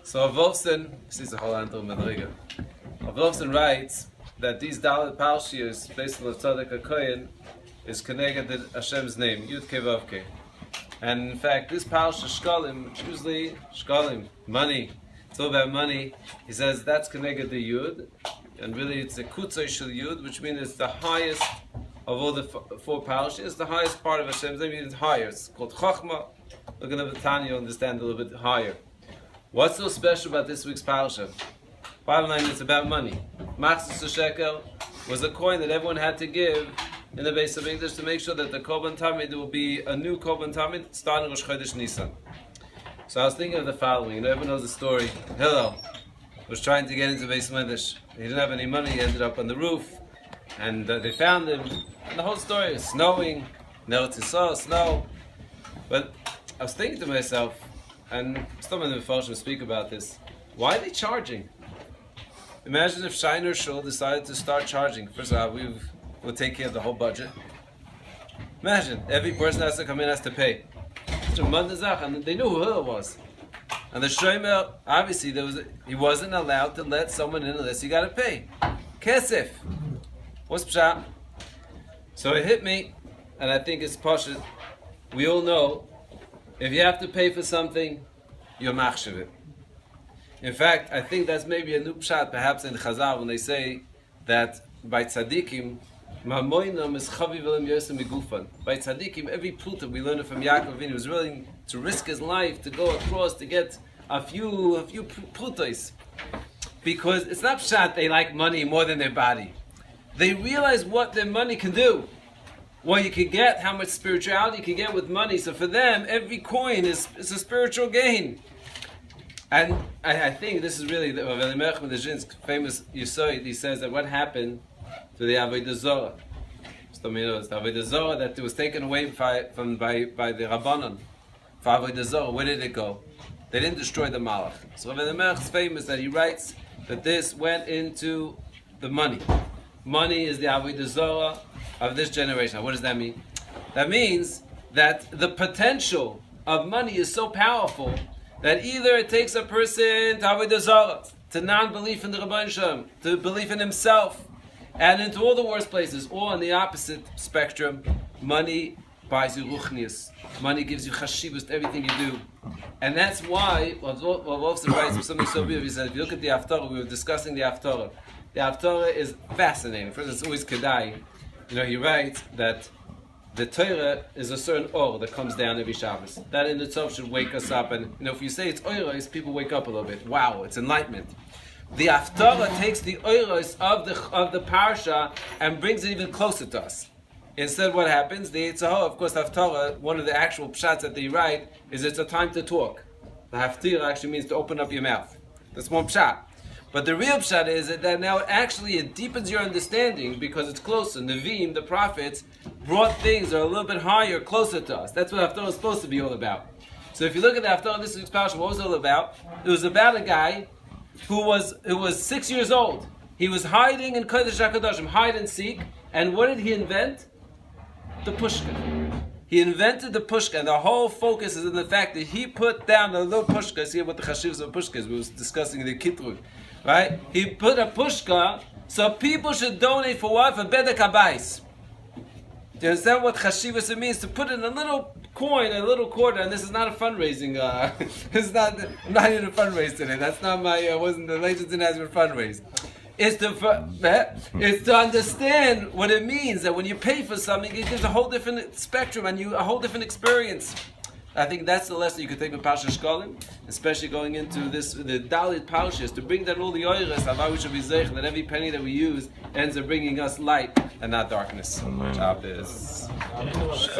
So Wolfson, this is a whole another madriga. Wolfson writes that these Dalit parshas based on the Tzaddik Coren is connected to Hashem's name, Yud Kei Vav Kei. And in fact, this parsha shekalim, usually shekalim, money. It's all about money. He says that's connected to Yud, and really it's a kutzay shel Yud, which means it's the highest of all the four parshas. It's the highest part of Hashem's name. It's higher. It's called Chachma. We're going to Tanya understand a little bit higher. What's so special about this week's parsha? Bottom line, it's about money. Machzis shekel was a coin that everyone had to give in the base of English to make sure that the Korban Tamid will be a new Korban Tamid starting Rosh Chodesh Nisan. So I was thinking of the following. Everyone knows the story. Hillel was trying to get into Beis Medrash. He didn't have any money. He ended up on the roof, and they found him. And the whole story is snowing, Eretz Yisrael, snow. But I was thinking to myself, and some of the Mefarshim speak about this. Why are they charging? Imagine if Shiner Shul decided to start charging. First of all, we'll take care of the whole budget. Imagine, every person has to come in, has to pay. And they knew who Hillel was. And the Shomer, obviously, he wasn't allowed to let someone in unless you got to pay. Kesef. What's pshat? So it hit me, and I think it's parshas. We all know, if you have to pay for something, you're machshav it. In fact, I think that's maybe a new pshat, perhaps in Chazal, when they say that by tzaddikim, Mamoinam is chaviv elam yosem migufan. By tzaddikim, every pluta we learned it from Yaakov, he was willing to risk his life to go across to get a few plutos. Because it's not pshat they like money more than their body. They realize what their money can do. What you can get, how much spirituality you can get with money. So for them, every coin is a spiritual gain. And I think this is really the Elimelech Medezhin's famous Yisoid. He says that what happened to the Avodah Zorah. So, it's the Avodah Zorah that was taken away by the Rabbanon. For Avodah Zorah, where did it go? They didn't destroy the Malach. So Elimelech is famous that he writes that this went into the money. Money is the Avodah Zorah of this generation. Now, what does that mean? That means that the potential of money is so powerful that either it takes a person to Avodah Zorah, to non-belief in the Rabban Shem, to belief in himself, and into all the worst places, or on the opposite spectrum, money buys you ruchnius. Money gives you chashivus to everything you do. And that's why, Wolfson writes something so beautiful. He said, if you look at the Haftarah, we were discussing the Haftarah. The Haftarah is fascinating. First, it's always kedai. He writes that the Torah is a certain or that comes down every Shabbos. That in itself should wake us up. And if you say it's oiros, people wake up a little bit. Wow, it's enlightenment. The Haftarah takes the oiros of the parsha and brings it even closer to us. Instead, what happens? The Yitzhahor, of course, Haftarah, one of the actual pshats that they write is it's a time to talk. The Haftarah actually means to open up your mouth. That's one pshat. But the real pshat is that now it deepens your understanding because it's closer. Nevi'im, the prophets, brought things that are a little bit higher, closer to us. That's what Haftarah is supposed to be all about. So if you look at the Haftarah, this week's parsha, what was it all about? It was about a guy who was 6 years old. He was hiding in Kodesh HaKadoshim, hide and seek. And what did he invent? The pushka. He invented the pushka, and the whole focus is in the fact that he put down a little pushka. See what the chashivas of pushka is. We were discussing the kitrug, right? He put a pushka so people should donate for what? For bedek habayis. Do you understand what chashivas it means? To put in a little coin, a little quarter, and this is not a fundraising. I'm not in a fundraise today. That's not my. Wasn't the legends didn't ask for fundraise. It's to understand what it means that when you pay for something, it gives a whole different spectrum and a whole different experience. I think that's the lesson you could take from parshas shekalim, especially going into the Dalit parshas, to bring down all the oiros of how we should be zeich, that every penny that we use ends up bringing us light and not darkness. Shabbos.